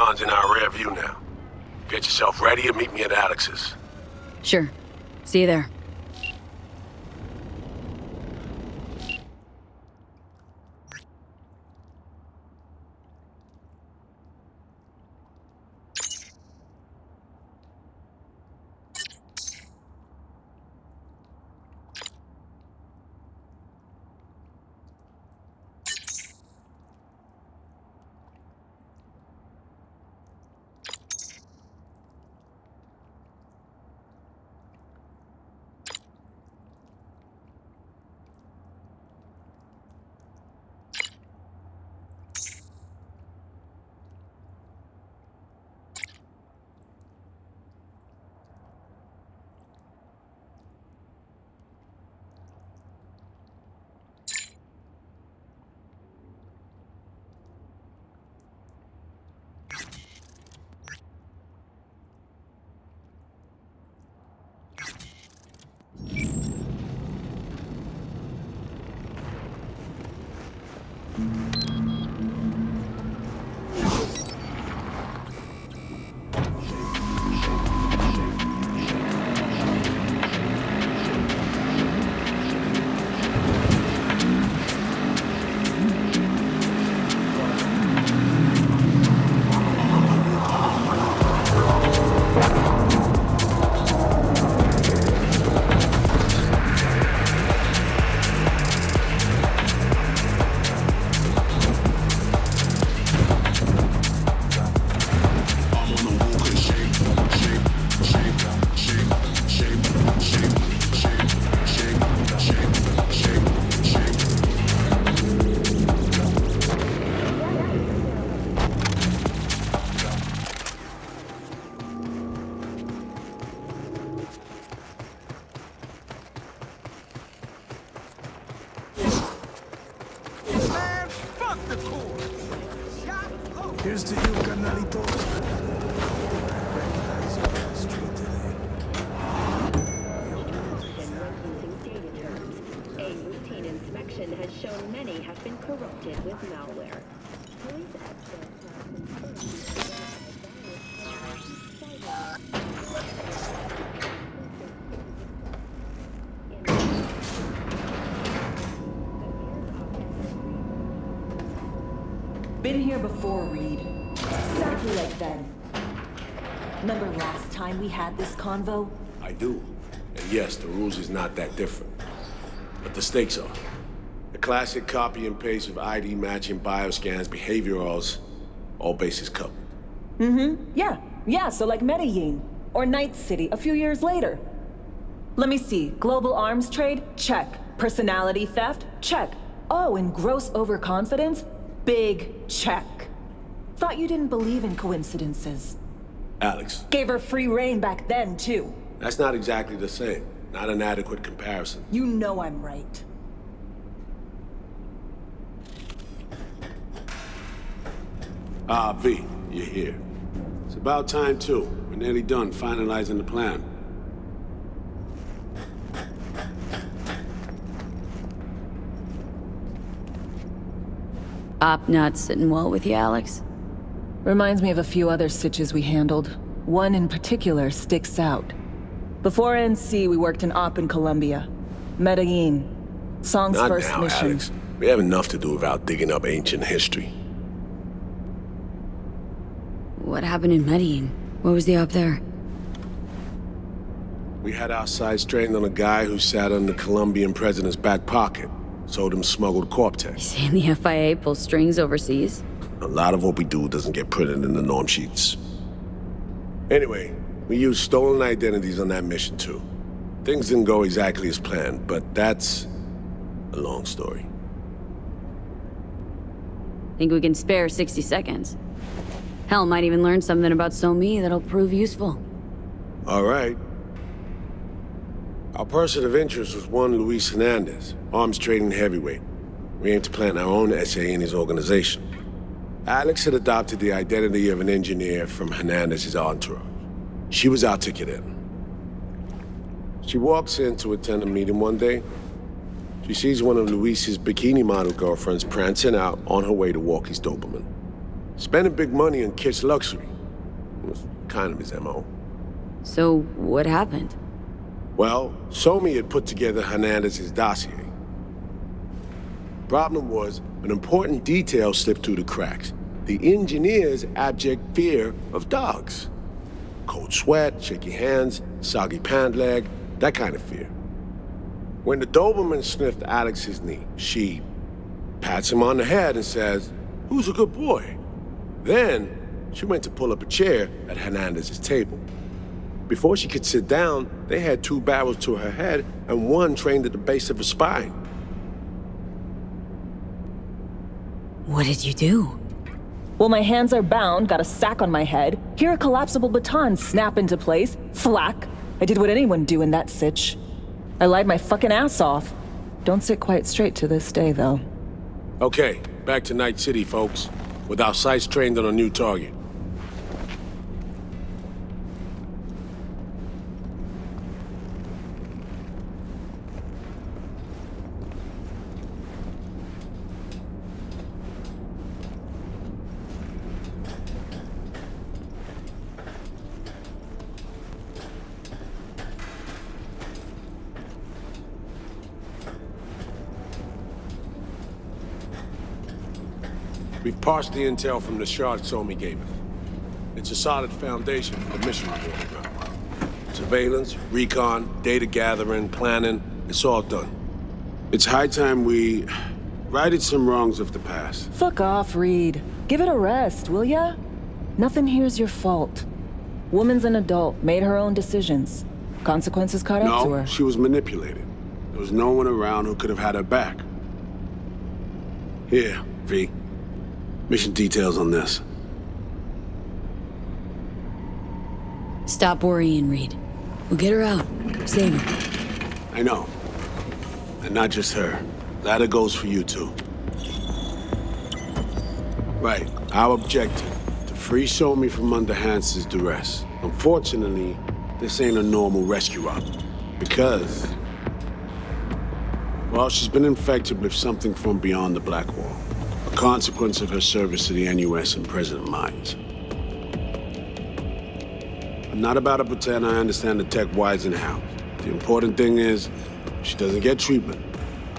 marathon's in our rear view now. Get yourself ready and meet me at Alex's. Sure. See you there. Here's to you, carnalito. A routine inspection has shown many have been corrupted with malware. Police Been here before, Reed. Exactly like then. Remember last time we had this convo? I do. And yes, the rules is not that different. But the stakes are. The classic copy and paste of ID matching, bioscans, behaviorals, all bases covered. Yeah, so like Medellin. Or Night City a few years later. Let me see. Global arms trade? Check. Personality theft? Check. Oh, and gross overconfidence? Big check. Thought you didn't believe in coincidences. Alex. Gave her free reign back then, too. That's not exactly the same. Not an adequate comparison. You know I'm right. V, you're here. It's about time, too. We're nearly done finalizing the plan. Op not sitting well with you, Alex. Reminds me of a few other sitches we handled. One in particular sticks out. Before NC, we worked in Op in Colombia. Medellin. Song's Not first now, mission. Alex. We have enough to do without digging up ancient history. What happened in Medellin? What was the op there? We had our sights trained on a guy who sat on the Colombian president's back pocket. Sold him smuggled Corp-Tech. Saying the FIA pulls strings overseas? A lot of what we do doesn't get printed in the norm sheets. Anyway, we used stolen identities on that mission too. Things didn't go exactly as planned, but that's a long story. Think we can spare 60 seconds? Hell, might even learn something about So-Me that'll prove useful. All right. Our person of interest was one Luis Hernandez, arms trading heavyweight. We aim to plant our own SA in his organization. Alex had adopted the identity of an engineer from Hernandez's entourage. She was our ticket in. She walks in to attend a meeting one day. She sees one of Luis's bikini model girlfriends prancing out on her way to walk his Doberman. Spending big money on kitsch luxury was kind of his MO. So, what happened? Well, Somi had put together Hernandez's dossier. Problem was, an important detail slipped through the cracks. The engineer's abject fear of dogs. Cold sweat, shaky hands, soggy pant leg, that kind of fear. When the Doberman sniffed Alex's knee, she pats him on the head and says, "Who's a good boy?" Then, she went to pull up a chair at Hernandez's table. Before she could sit down, they had 2 barrels to her head and 1 trained at the base of her spine. What did you do? Well, my hands are bound, got a sack on my head. Here a collapsible baton snap into place. Thwack. I did what anyone do in that sitch. I lied my fucking ass off. Don't sit quite straight to this day, though. Okay, back to Night City, folks. With our sights trained on a new target. We've parsed the intel from the shard Somi gave us. It's a solid foundation for the mission we're doing now. Surveillance, recon, data gathering, planning, it's all done. It's high time we righted some wrongs of the past. Fuck off, Reed. Give it a rest, will ya? Nothing here's your fault. Woman's an adult, made her own decisions. Consequences caught up to No, her. she was manipulated. There was no one around who could have had her back. Here, V. Mission details on this. Stop worrying, Reed. We'll get her out. Save her. I know. And not just her. Ladder goes for you too. Right. Our objective. To free Somi from under Hansen's duress. Unfortunately, this ain't a normal rescue op. Because... well, she's been infected with something from beyond the Black Wall. A consequence of her service to the NUS and President Myers. I'm not about to pretend I understand the tech whys and hows. The important thing is, if she doesn't get treatment,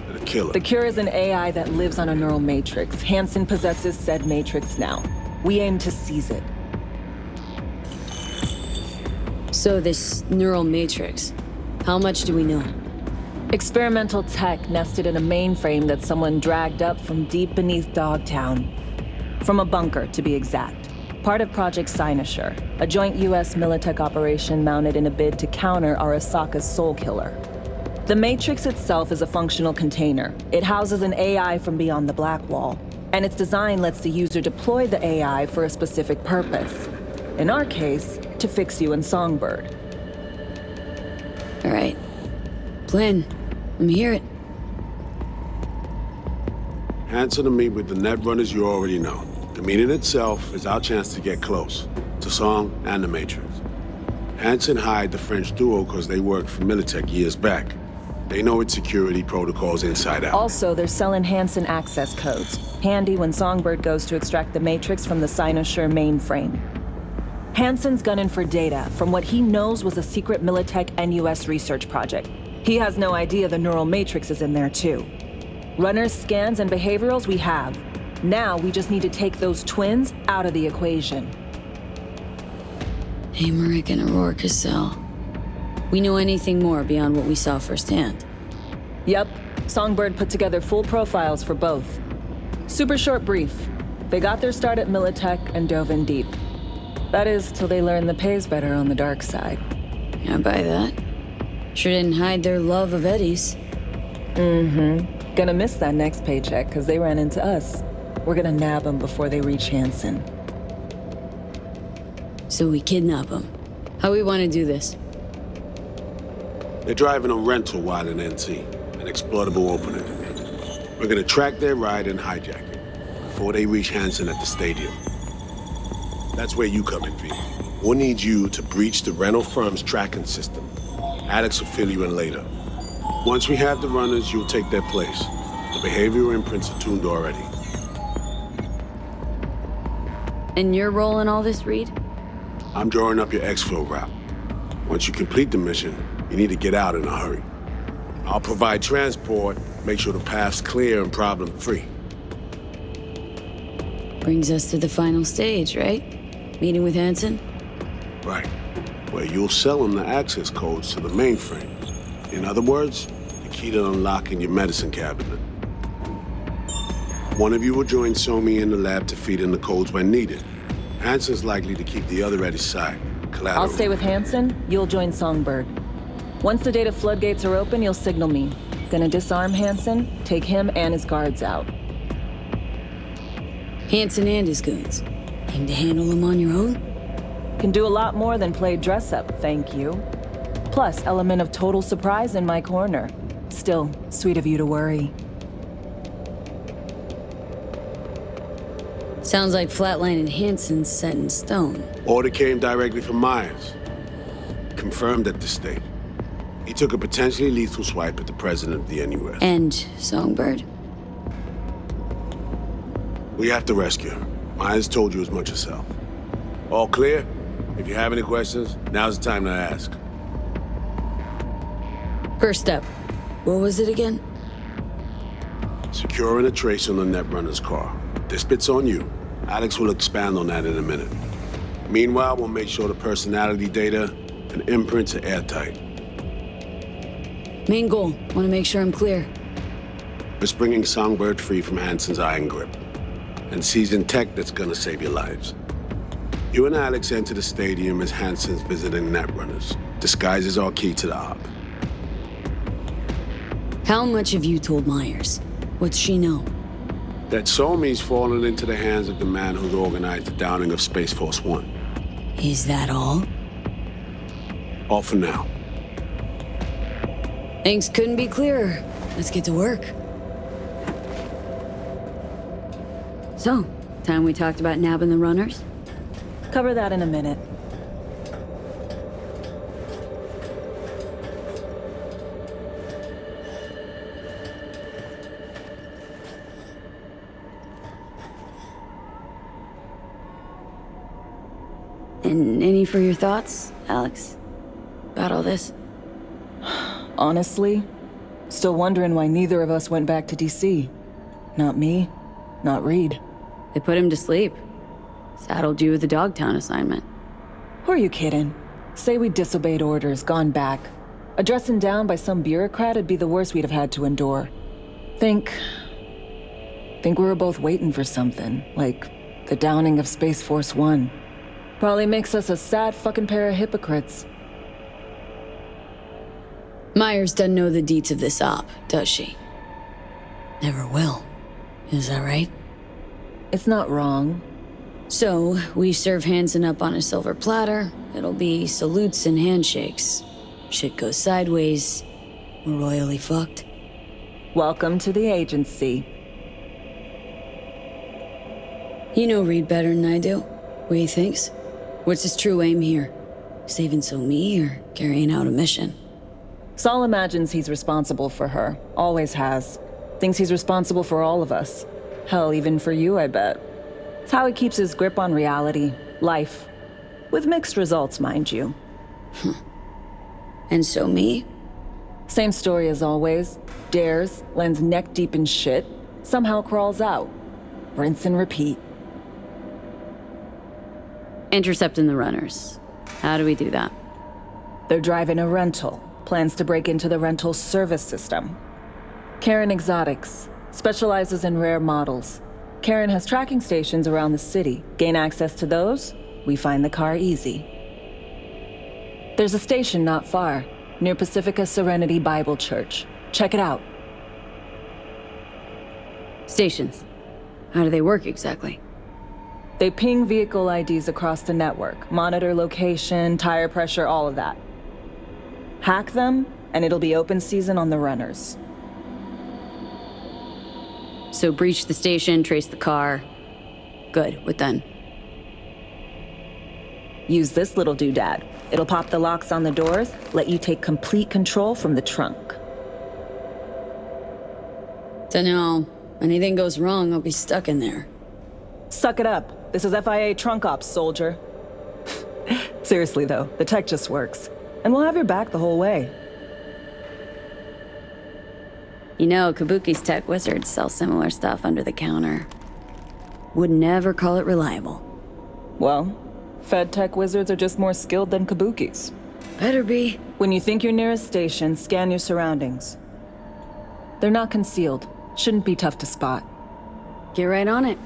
it'll kill her. The cure is an AI that lives on a neural matrix. Hansen possesses said matrix now. We aim to seize it. So this neural matrix, how much do we know? Experimental tech nested in a mainframe that someone dragged up from deep beneath Dogtown. From a bunker, to be exact. Part of Project Cynosure, a joint US Militech operation mounted in a bid to counter Arasaka's Soul Killer. The Matrix itself is a functional container. It houses an AI from beyond the Black Wall, and its design lets the user deploy the AI for a specific purpose. In our case, to fix you in Songbird. All right. Plan. Let me hear it. Hansen to meet with the net runners you already know. The meeting itself is our chance to get close to Song and the Matrix. Hansen hired the French duo because they worked for Militech years back. They know its security protocols inside out. Also, they're selling Hansen access codes. Handy when Songbird goes to extract the Matrix from the Cynosure mainframe. Hansen's gunning for data from what he knows was a secret Militech NUS research project. He has no idea the neural matrix is in there too. Runners, scans, and behaviorals we have. Now we just need to take those twins out of the equation. Emmerich and Aurora Cassell. We know anything more beyond what we saw firsthand? Yep, Songbird put together full profiles for both. Super short brief. They got their start at Militech and dove in deep. That is, till they learned the pay's better on the dark side. I buy that. Sure didn't hide their love of Eddie's. Mm-hmm. Gonna miss that next paycheck, because they ran into us. We're gonna nab them before they reach Hansen. So we kidnap them. How we want to do this? They're driving a rental while in NT, an exploitable opening. We're gonna track their ride and hijack it before they reach Hansen at the stadium. That's where you come in, V. We'll need you to breach the rental firm's tracking system. Alex will fill you in later. Once we have the runners, you'll take their place. The behavioral imprints are tuned already. And your role in all this, Reed? I'm drawing up your exfil route. Once you complete the mission, you need to get out in a hurry. I'll provide transport, make sure the path's clear and problem-free. Brings us to the final stage, right? Meeting with Hansen? Right. Where you'll sell him the access codes to the mainframe. In other words, the key to unlocking your medicine cabinet. One of you will join Somi in the lab to feed in the codes when needed. Hansen's likely to keep the other at his side. Collateral. I'll stay with Hansen, you'll join Songbird. Once the data floodgates are open, you'll signal me. Gonna disarm Hansen, take him and his guards out. Hansen and his goons. Aim to handle them on your own? Can do a lot more than play dress-up, thank you. Plus, element of total surprise in my corner. Still, sweet of you to worry. Sounds like Flatline and Hansen's set in stone. Order came directly from Myers. Confirmed at this stage. He took a potentially lethal swipe at the president of the NUS. And Songbird? We have to rescue her. Myers told you as much herself. All clear? If you have any questions, now's the time to ask. First step. What was it again? Securing a trace on the Netrunner's car. This bit's on you. Alex will expand on that in a minute. Meanwhile, we'll make sure the personality data and imprints are airtight. Main goal. Want to make sure I'm clear. Just bringing Songbird free from Hansen's iron grip. And seasoned tech that's gonna save your lives. You and Alex enter the stadium as Hansen's visiting Netrunners. Disguise is our key to the op. How much have you told Myers? What's she know? That Somi's fallen into the hands of the man who's organized the downing of Space Force One. Is that all? All for now. Things couldn't be clearer. Let's get to work. So, time we talked about nabbing the runners? Cover that in a minute. And any for your thoughts, Alex? About all this? Honestly, still wondering why neither of us went back to DC. Not me, not Reed. They put him to sleep. Saddled you with the Dogtown assignment. Who are you kidding? Say we disobeyed orders, gone back. A dressing down by some bureaucrat would be the worst we'd have had to endure. Think we were both waiting for something, like the downing of Space Force One. Probably makes us a sad fucking pair of hypocrites. Myers doesn't know the deets of this op, does she? Never will. Is that right? It's not wrong. So, we serve Hansen up on a silver platter. It'll be salutes and handshakes. Shit goes sideways. We're royally fucked. Welcome to the agency. You know Reed better than I do. What he thinks? What's his true aim here? Saving Somi or carrying out a mission? Saul imagines he's responsible for her. Always has. Thinks he's responsible for all of us. Hell, even for you, I bet. It's how he keeps his grip on reality, life. With mixed results, mind you. And Somi? Same story as always. Dares, lands neck deep in shit, somehow crawls out. Rinse and repeat. Intercepting the runners. How do we do that? They're driving a rental. Plans to break into the rental service system. Karen Exotics. Specializes in rare models. Karen has tracking stations around the city. Gain access to those, we find the car easy. There's a station not far, near Pacifica Serenity Bible Church. Check it out. Stations. How do they work exactly? They ping vehicle IDs across the network, monitor location, tire pressure, all of that. Hack them, and it'll be open season on the runners. So breach the station, trace the car. Good, what then? Use this little doodad. It'll pop the locks on the doors, let you take complete control from the trunk. Dunno. Anything goes wrong, I'll be stuck in there. Suck it up. This is FIA trunk ops, soldier. Seriously, though, the tech just works. And we'll have your back the whole way. You know, Kabuki's tech wizards sell similar stuff under the counter. Would never call it reliable. Well, Fed tech wizards are just more skilled than Kabuki's. Better be. When you think you're near a station, scan your surroundings. They're not concealed. Shouldn't be tough to spot. Get right on it.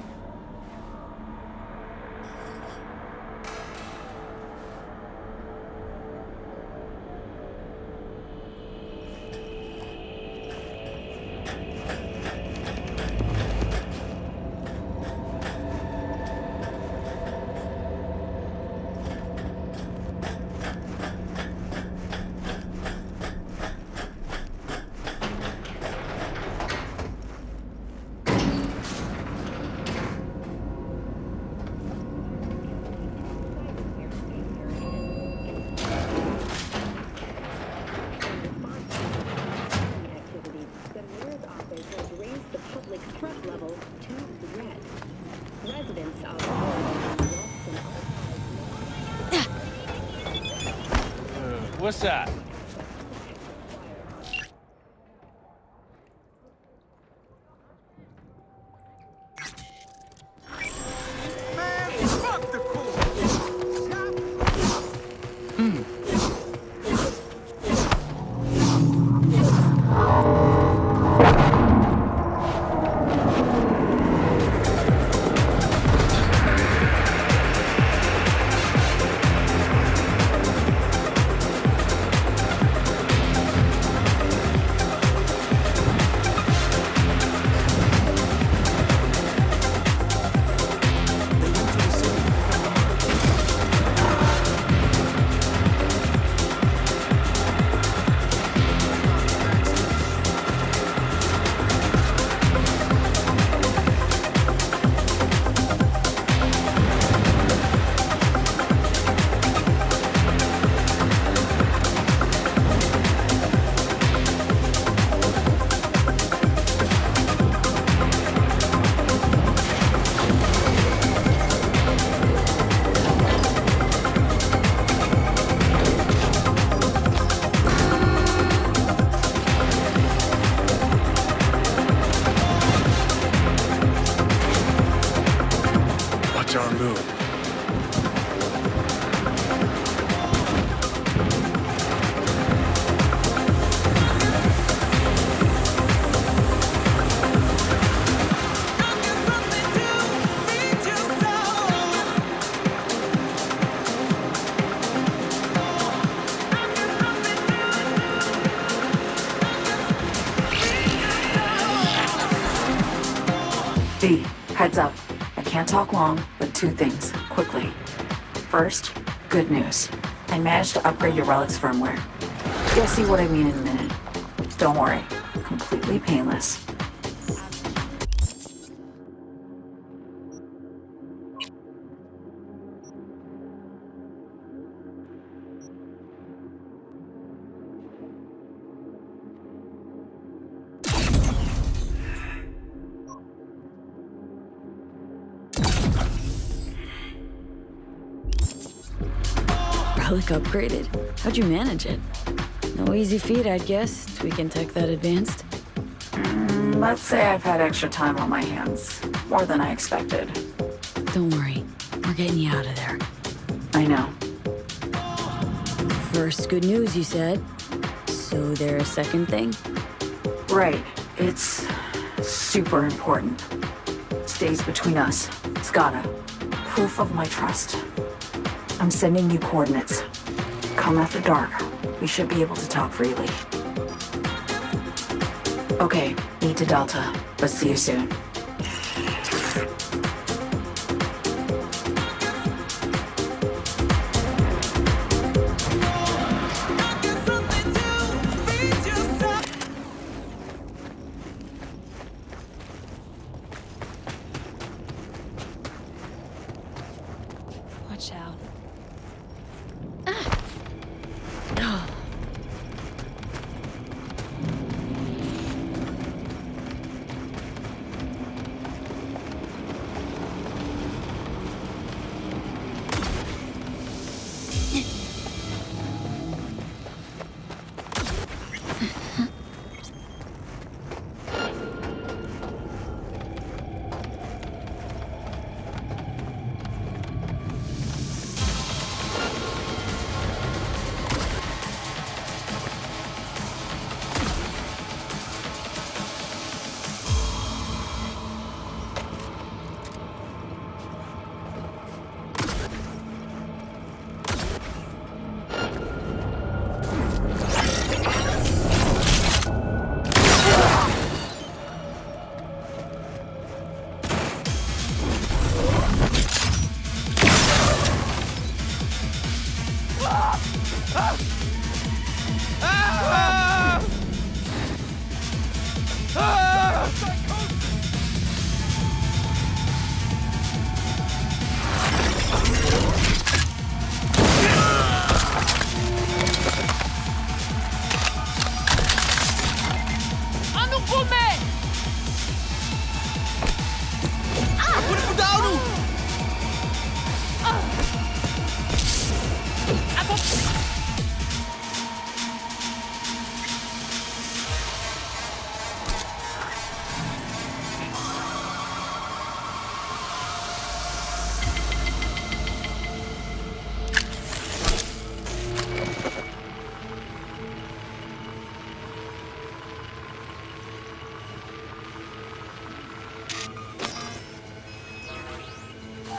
What's that? V, heads up. I can't talk long, but two things, quickly. First, good news. I managed to upgrade your Relic's firmware. You'll see what I mean in a minute. Don't worry, completely painless. Relic upgraded. How'd you manage it? No easy feat, I'd guess, tweaking tech that advanced. Let's say I've had extra time on my hands. More than I expected. Don't worry, we're getting you out of there. I know. First good news, you said. So there a second thing? Right. It's super important. Stays between us. It's gotta. Proof of my trust. I'm sending you coordinates. Come after dark. We should be able to talk freely. Okay, E to Delta. But see you soon. Watch out.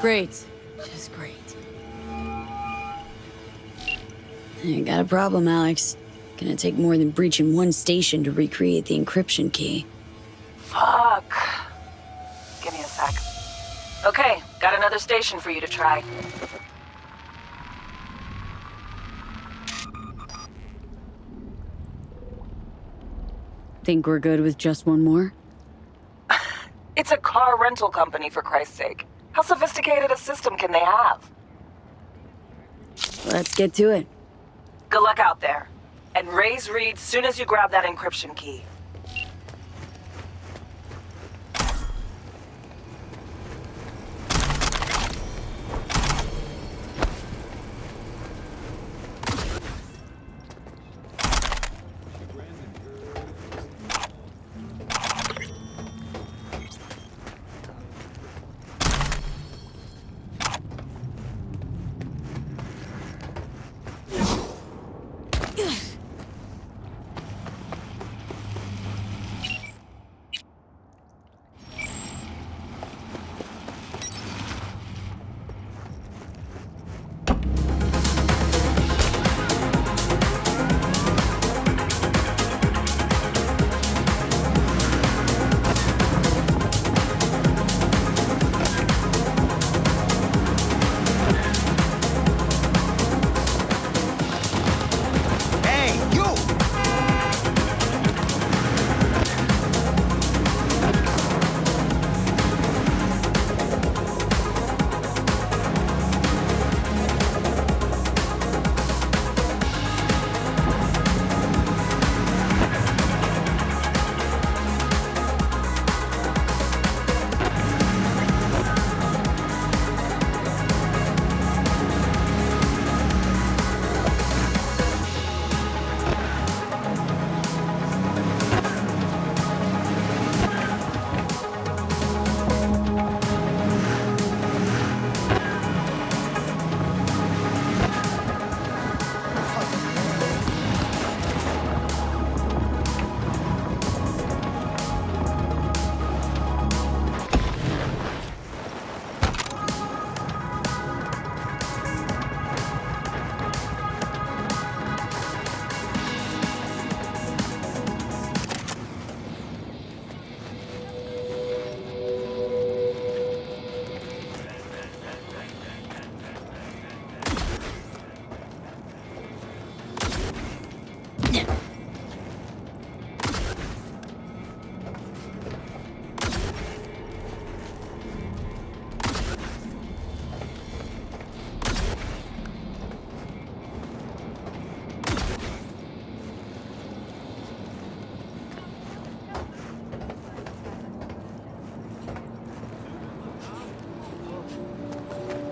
Great. Just great. I got a problem, Alex. Gonna take more than breaching one station to recreate the encryption key. Fuck. Give me a sec. Okay, got another station for you to try. Think we're good with just one more? It's a car rental company, for Christ's sake. How sophisticated a system can they have? Let's get to it. Good luck out there. And raise Reed soon as you grab that encryption key.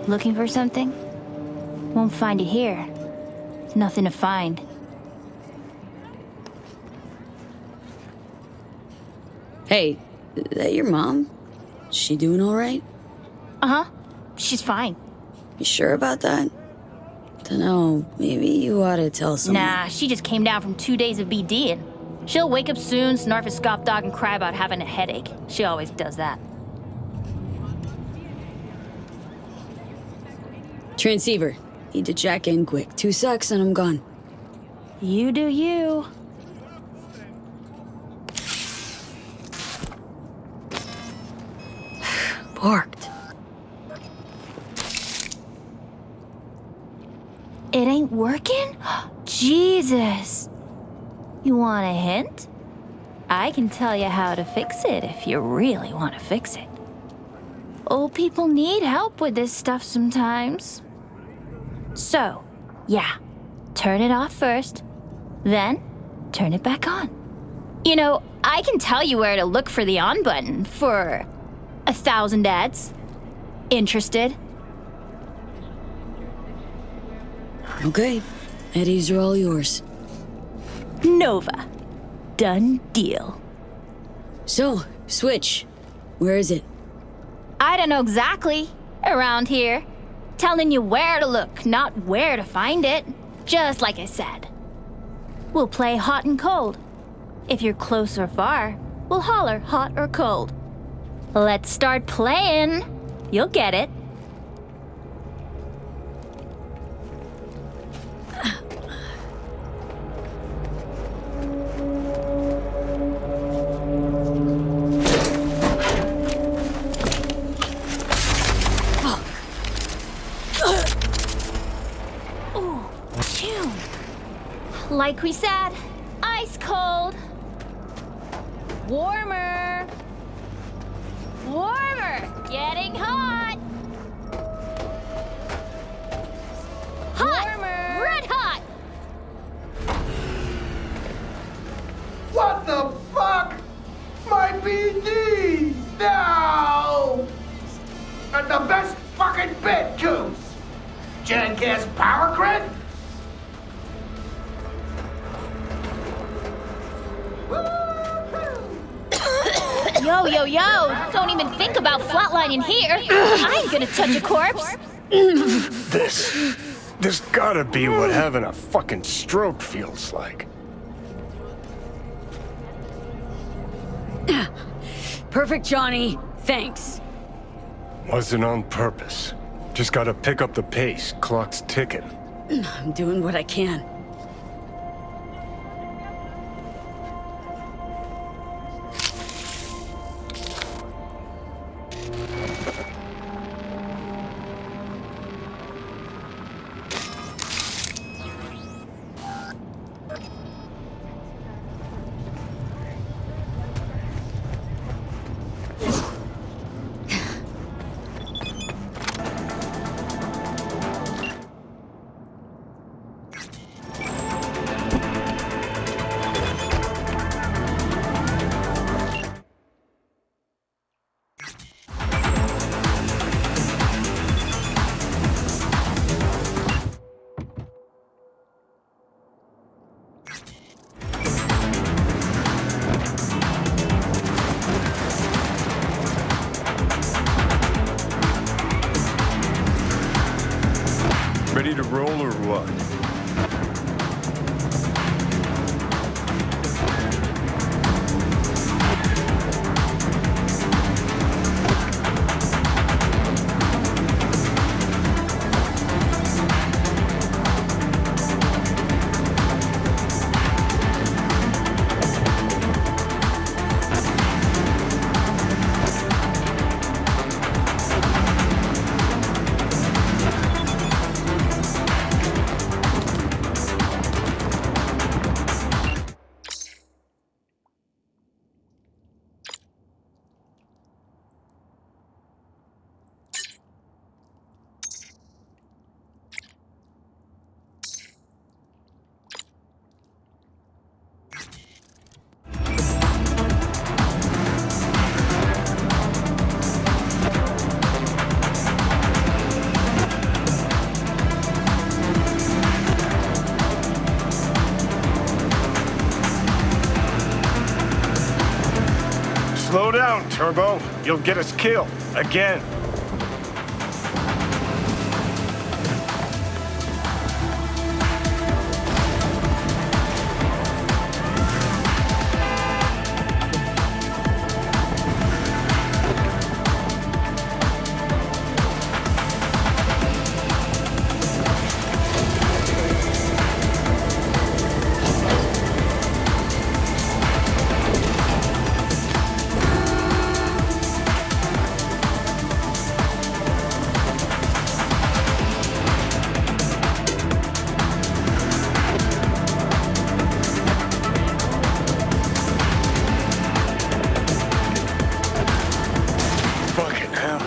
Looking for something? Won't find it here. There's nothing to find. Hey, is that your mom? She doing all right? Uh-huh. She's fine. You sure about that? Dunno, maybe you ought to tell someone. Nah, she just came down from 2 days of BDing. She'll wake up soon, snarf a scop dog, and cry about having a headache. She always does that. Transceiver. Need to jack in quick. 2 secs and I'm gone. You do you. Parked. It ain't working? Jesus. You want a hint? I can tell you how to fix it if you really want to fix it. Old people need help with this stuff sometimes. So, yeah, turn it off first, then turn it back on. You know, I can tell you where to look for the on button for 1,000 ads. Interested? Okay, Eddies are all yours. Nova. Done deal. So, Switch. Where is it? I don't know exactly. Around here. Telling you where to look, not where to find it. Just like I said. We'll play hot and cold. If you're close or far, we'll holler hot or cold. Let's start playing. You'll get it. Like we said, ice cold. Warmer. Warmer. Getting hot. Hot. Warmer. Red hot. What the fuck? My BD! No! And the best fucking bit, too! Jackass power grid? Yo! Don't even think about flatlining here. I ain't gonna touch a corpse. This gotta be what having a fucking stroke feels like. Perfect, Johnny. Thanks. Wasn't on purpose. Just gotta pick up the pace. Clock's ticking. I'm doing what I can. Ready to roll or what? Slow down, Turbo. You'll get us killed. Again. Fucking hell.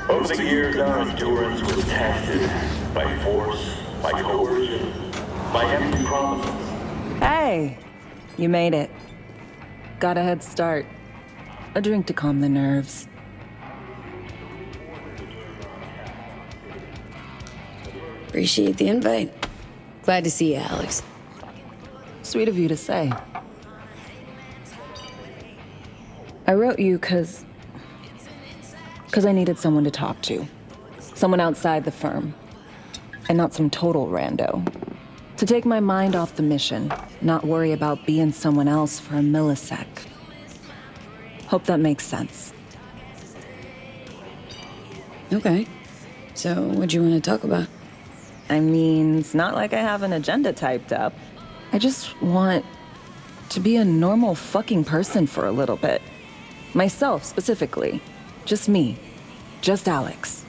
Over the years, our endurance was tested by force, by coercion, by empty promises. Hey, you made it. Got a head start. A drink to calm the nerves. Appreciate the invite. Glad to see you, Alex. Sweet of you to say. I wrote you because I needed someone to talk to. Someone outside the firm. And not some total rando. To take my mind off the mission, not worry about being someone else for a millisec. Hope that makes sense. Okay. So, what do you want to talk about? I mean, it's not like I have an agenda typed up. I just want to be a normal fucking person for a little bit. Myself, specifically. Just me. Just Alex.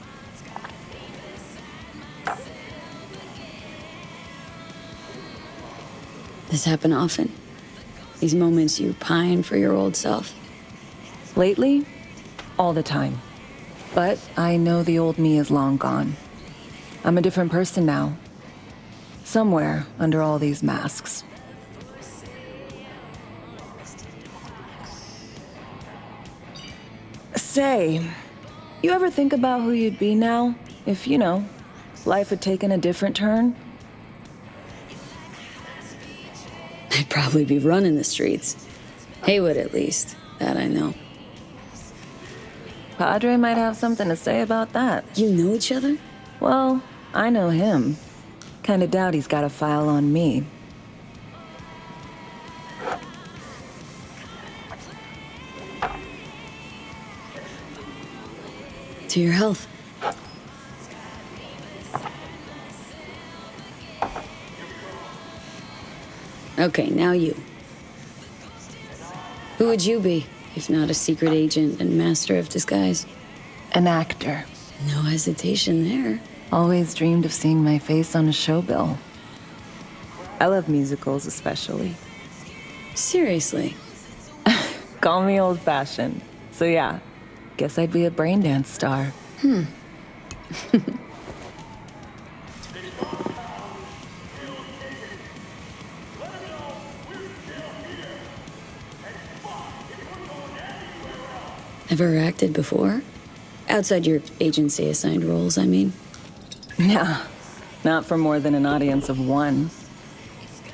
This happen often? These moments you pine for your old self? Lately, all the time. But I know the old me is long gone. I'm a different person now. Somewhere under all these masks. Say, you ever think about who you'd be now if, life had taken a different turn? I'd probably be running the streets. Haywood, at least. That I know. Padre might have something to say about that. You know each other? Well, I know him. Kinda doubt he's got a file on me. To your health. Okay, now you. Who would you be, if not a secret agent and master of disguise? An actor. No hesitation there. Always dreamed of seeing my face on a show bill. I love musicals, especially. Seriously? Call me old-fashioned. So yeah, guess I'd be a brain dance star. Ever acted before? Outside your agency-assigned roles, I mean. Nah, not for more than an audience of one.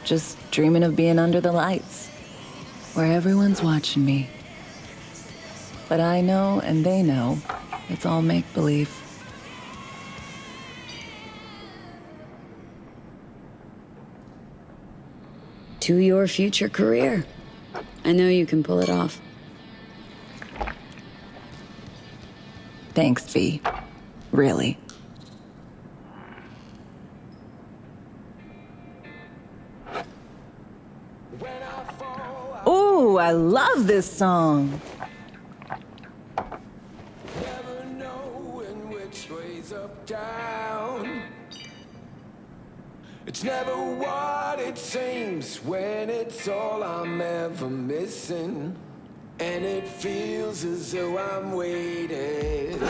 Just dreaming of being under the lights, where everyone's watching me. But I know, and they know, it's all make-believe. To your future career. I know you can pull it off. Thanks, V. Really. Ooh, I love this song. Never knowing which way's up, down. It's never what it seems when it's all I'm ever missing. And it feels as though I'm waiting.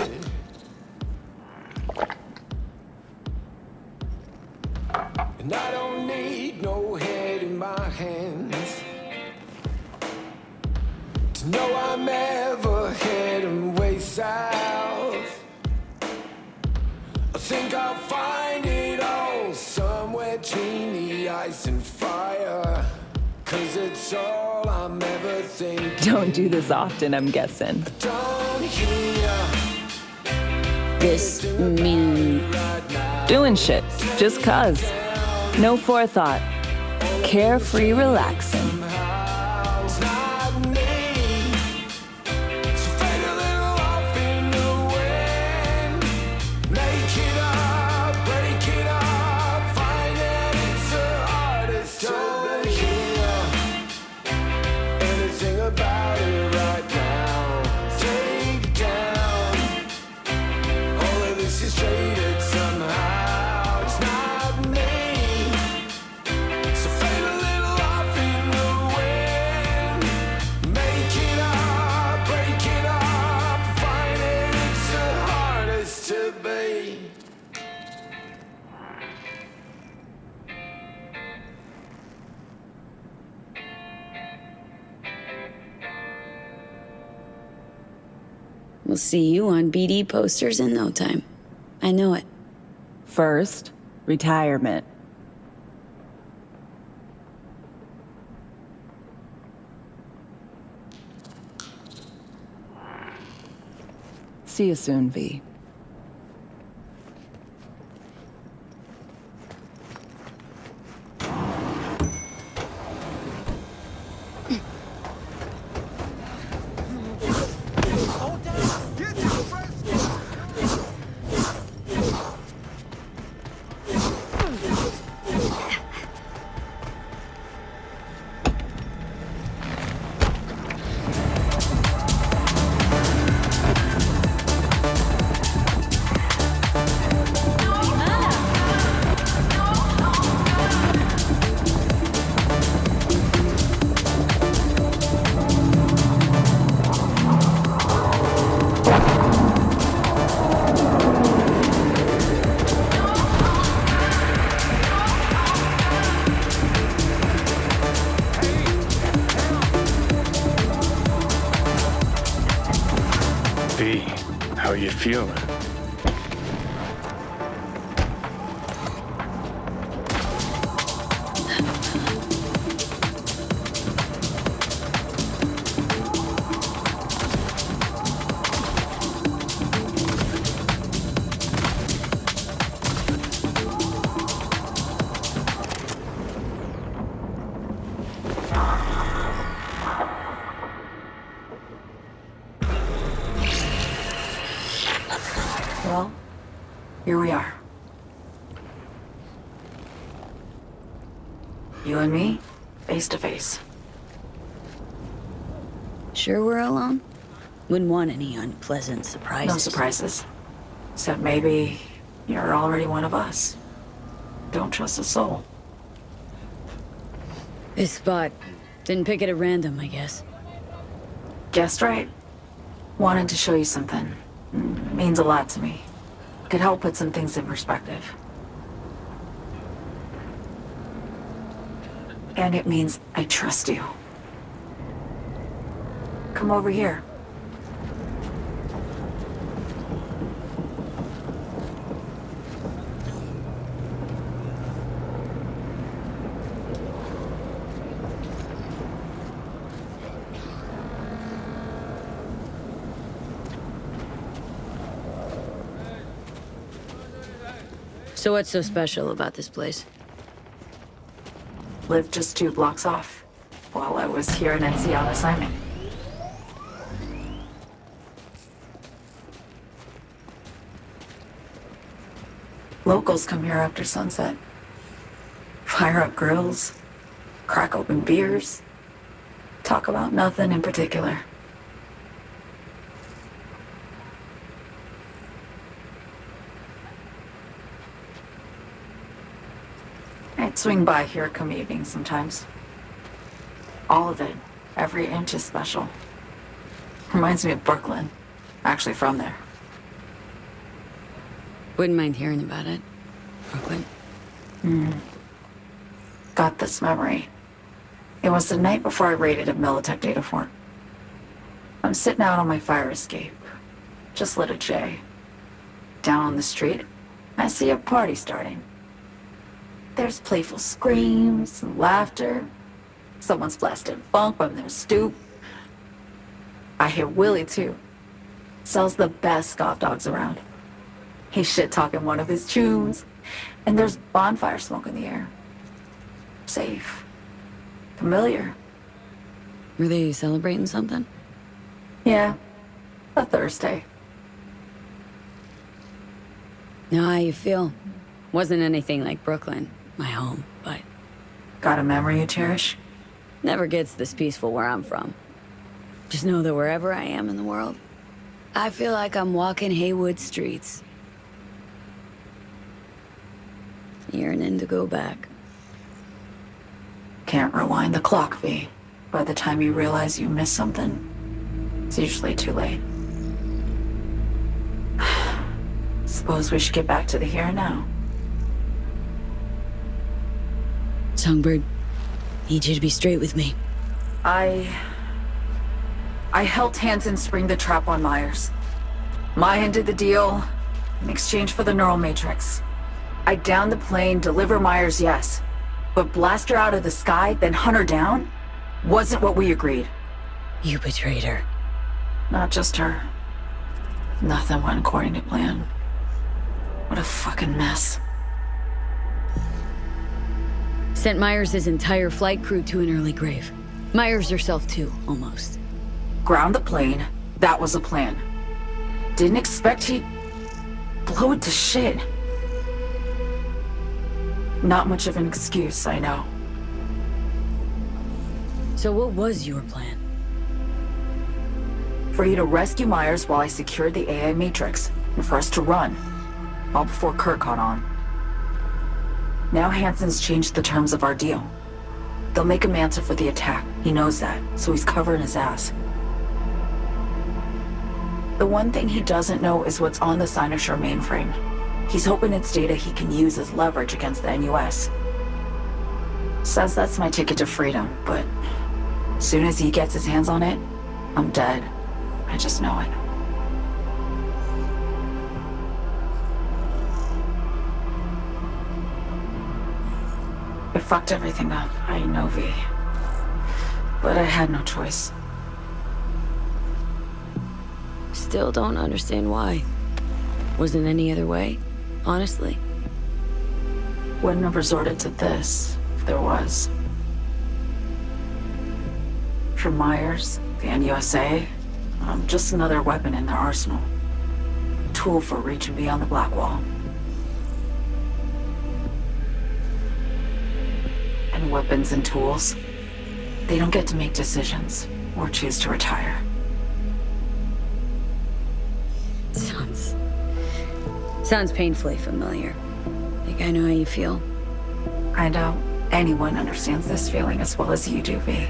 And I don't need no head in my hands to know I'm ever heading way south. I think I'll find it all somewhere between the ice and fire. 'Cause it's all I'm ever thinking. Don't do this often, I'm guessing. Don't hear This meaning... Doing shit, just 'cause. No forethought. Carefree relaxing. it's not me. So fade a little off in the wind. Make it up, break it up. Find that it's the hardest to hear anything about it right now. Take down all of this is traded somehow. It's not me. So fade a little off in the wind. Make it up, break it up. Find it, it's the hardest to be. We'll see you on BD posters in no time. I know it. First, retirement. See you soon, V. V, how you feeling? Well, here we are. You and me, face to face. Sure we're alone? Wouldn't want any unpleasant surprises. No surprises. Except maybe you're already one of us. Don't trust a soul. This spot. Didn't pick it at random, I guess. Guessed right. Wanted to show you something. Means a lot to me. Could help put some things in perspective. And it means I trust you. Come over here. So what's so special about this place? Lived just 2 blocks off while I was here in NC on assignment. Locals come here after sunset. Fire up grills, crack open beers, talk about nothing in particular. I'd swing by here come evening sometimes. All of it, every inch is special. Reminds me of Brooklyn. Actually from there. Wouldn't mind hearing about it. Brooklyn. Got this memory. It was the night before I raided a Militech data fort. I'm sitting out on my fire escape. Just lit a J. Down on the street, I see a party starting. There's playful screams and laughter. Someone's blasting funk from their stoop. I hear Willie, too. Sells the best scoff dogs around. He's shit-talking one of his tunes. And there's bonfire smoke in the air. Safe. Familiar. Were they celebrating something? Yeah. A Thursday. Know how you feel? Wasn't anything like Brooklyn, my home, but... Got a memory you cherish? Never gets this peaceful where I'm from. Just know that wherever I am in the world, I feel like I'm walking Haywood streets. Yearning to go back. Can't rewind the clock, V. By the time you realize you missed something, it's usually too late. Suppose we should get back to the here and now. Songbird, need you to be straight with me. I helped Hansen spring the trap on Myers. Mayan did the deal in exchange for the neural matrix. I downed the plane, deliver Myers, yes. But blast her out of the sky, then hunt her down? Wasn't what we agreed. You betrayed her. Not just her. Nothing went according to plan. What a fucking mess. Sent Myers' entire flight crew to an early grave. Myers herself too, almost. Ground the plane. That was the plan. Didn't expect he'd blow it to shit. Not much of an excuse, I know. So what was your plan? For you to rescue Myers while I secured the AI Matrix, and for us to run, all before Kurt caught on. Now Hansen's changed the terms of our deal. They'll make him answer for the attack. He knows that, so he's covering his ass. The one thing he doesn't know is what's on the Cynosure mainframe. He's hoping it's data he can use as leverage against the NUS. Says that's my ticket to freedom, but as soon as he gets his hands on it, I'm dead. I just know it. I fucked everything up, I know, V. But I had no choice. Still don't understand why. Wasn't any other way, honestly. Wouldn't have resorted to this, if there was. For Myers, the NUSA, I'm just another weapon in their arsenal. A tool for reaching beyond the Black Wall. And weapons and tools, they don't get to make decisions or choose to retire. Sounds painfully familiar. Think I know how you feel? I doubt anyone understands this feeling as well as you do, V.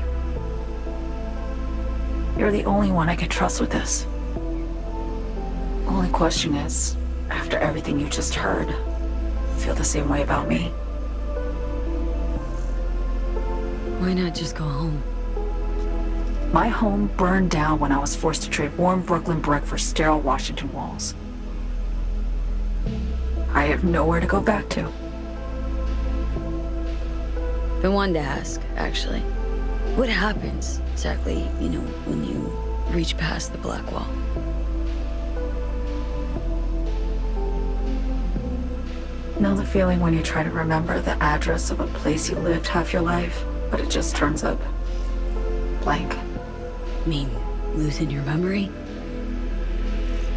You're the only one I can trust with this. Only question is, after everything you just heard, feel the same way about me? Why not just go home? My home burned down when I was forced to trade warm Brooklyn brick for sterile Washington walls. I have nowhere to go back to. Been wanting to ask, actually. What happens, exactly, when you reach past the Black Wall? Know the feeling when you try to remember the address of a place you lived half your life, but it just turns up blank? Mean losing your memory?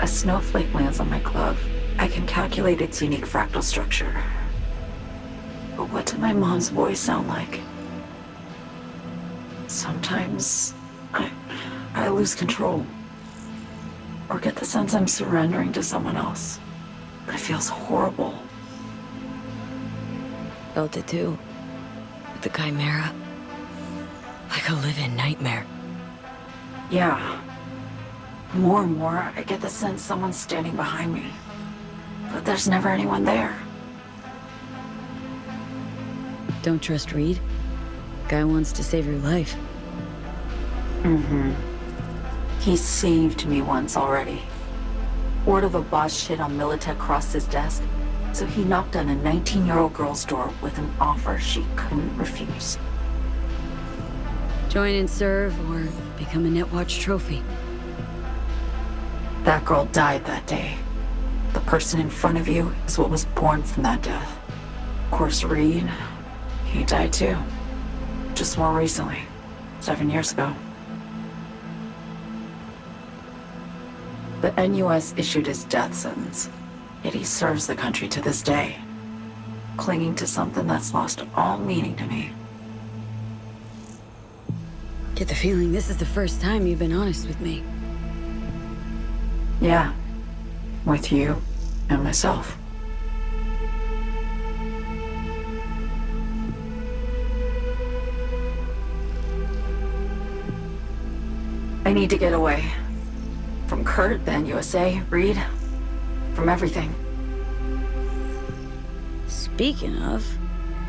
A snowflake lands on my glove. I can calculate its unique fractal structure. But what did my mom's voice sound like? Sometimes I lose control. Or get the sense I'm surrendering to someone else. But it feels horrible. Felt it too. With the Chimera. Like a live-in nightmare. Yeah. More and more, I get the sense someone's standing behind me. But there's never anyone there. Don't trust Reed? Guy wants to save your life. Mm-hmm. He saved me once already. Word of a boss shit on Militech crossed his desk, so he knocked on a 19-year-old girl's door with an offer she couldn't refuse. Join and serve, or become a Netwatch trophy. That girl died that day. The person in front of you is what was born from that death. Of course, Reed, he died too. Just more recently, 7 years ago. The NUS issued his death sentence, yet he serves the country to this day, clinging to something that's lost all meaning to me. Get the feeling this is the first time you've been honest with me. Yeah, with you and myself. I need to get away. From Kurt, the NUSA, Reed, from everything. Speaking of,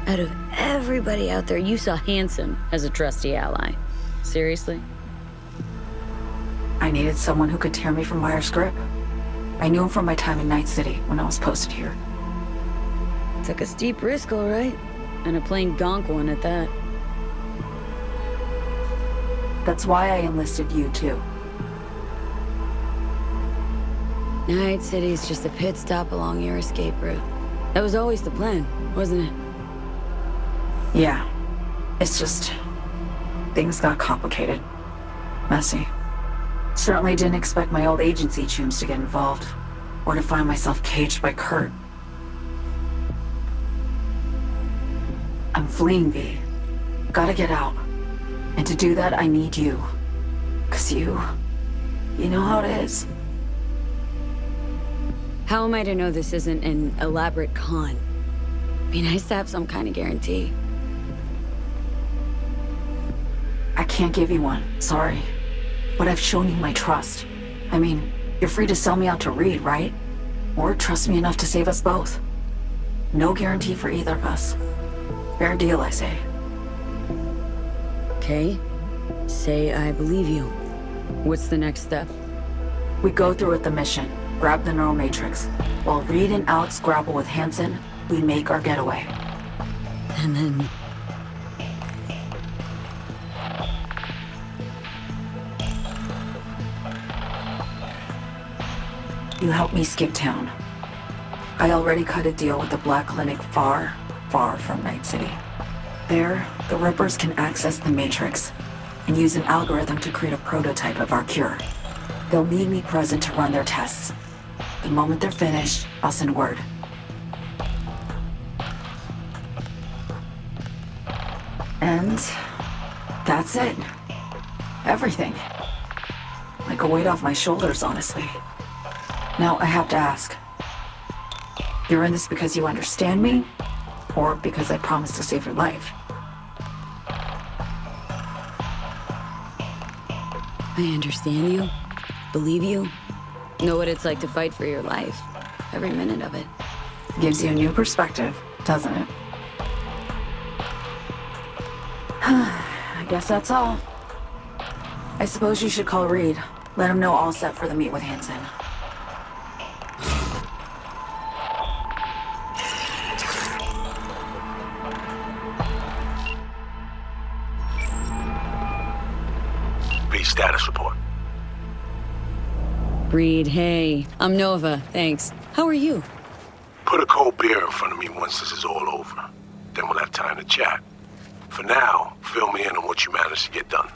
out of everybody out there, you saw Hansen as a trusty ally. Seriously? I needed someone who could tear me from Myers' grip. I knew him from my time in Night City when I was posted here. Took a steep risk, all right. And a plain gonk one at that. That's why I enlisted you, too. Night City's just a pit stop along your escape route. That was always the plan, wasn't it? Yeah. It's just... things got complicated. Messy. Certainly didn't expect my old agency chooms to get involved. Or to find myself caged by Kurt. I'm fleeing, V. Gotta get out. And to do that, I need you. 'Cause you know how it is. How am I to know this isn't an elaborate con? Be nice to have some kind of guarantee. I can't give you one, sorry. But I've shown you my trust. I mean, you're free to sell me out to Reed, right? Or trust me enough to save us both. No guarantee for either of us. Fair deal, I say. Okay. Say I believe you. What's the next step? We go through with the mission, grab the neural matrix. While Reed and Alex grapple with Hansen, we make our getaway. And then... you help me skip town. I already cut a deal with the Black Clinic far, far from Night City. There, the Rippers can access the Matrix and use an algorithm to create a prototype of our cure. They'll need me present to run their tests. The moment they're finished, I'll send word. And that's it. Everything. Like a weight off my shoulders, honestly. Now, I have to ask. You're in this because you understand me? Or because I promised to save your life? I understand you. Believe you. Know what it's like to fight for your life. Every minute of it. Gives you a new perspective, doesn't it? I guess that's all. I suppose you should call Reed. Let him know all set for the meet with Hansen. Status report. Reed, hey. I'm Nova, thanks. How are you? Put a cold beer in front of me once this is all over. Then we'll have time to chat. For now, fill me in on what you managed to get done.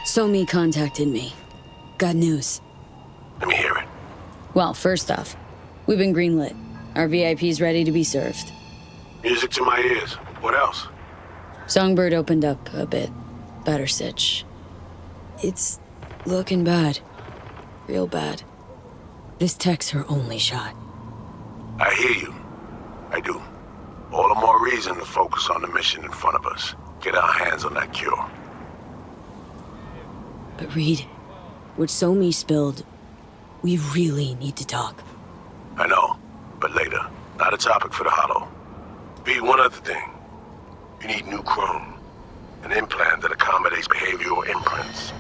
Somi contacted me. Got news. Let me hear it. Well, first off, we've been greenlit. Our VIP's ready to be served. Music to my ears. What else? Songbird opened up a bit. Better sitch. It's looking bad. Real bad. This tech's her only shot. I hear you. I do. All the more reason to focus on the mission in front of us. Get our hands on that cure. But Reed, what Somi spilled, we really need to talk. I know, but later. Not a topic for the Hollow. V, one other thing. You need new chrome. An implant that accommodates behavioral imprints.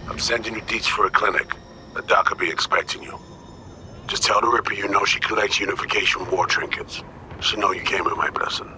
I'm sending you deets for a clinic. The doc will be expecting you. Just tell the Ripper you know she collects unification war trinkets. She'll know you came with my blessing.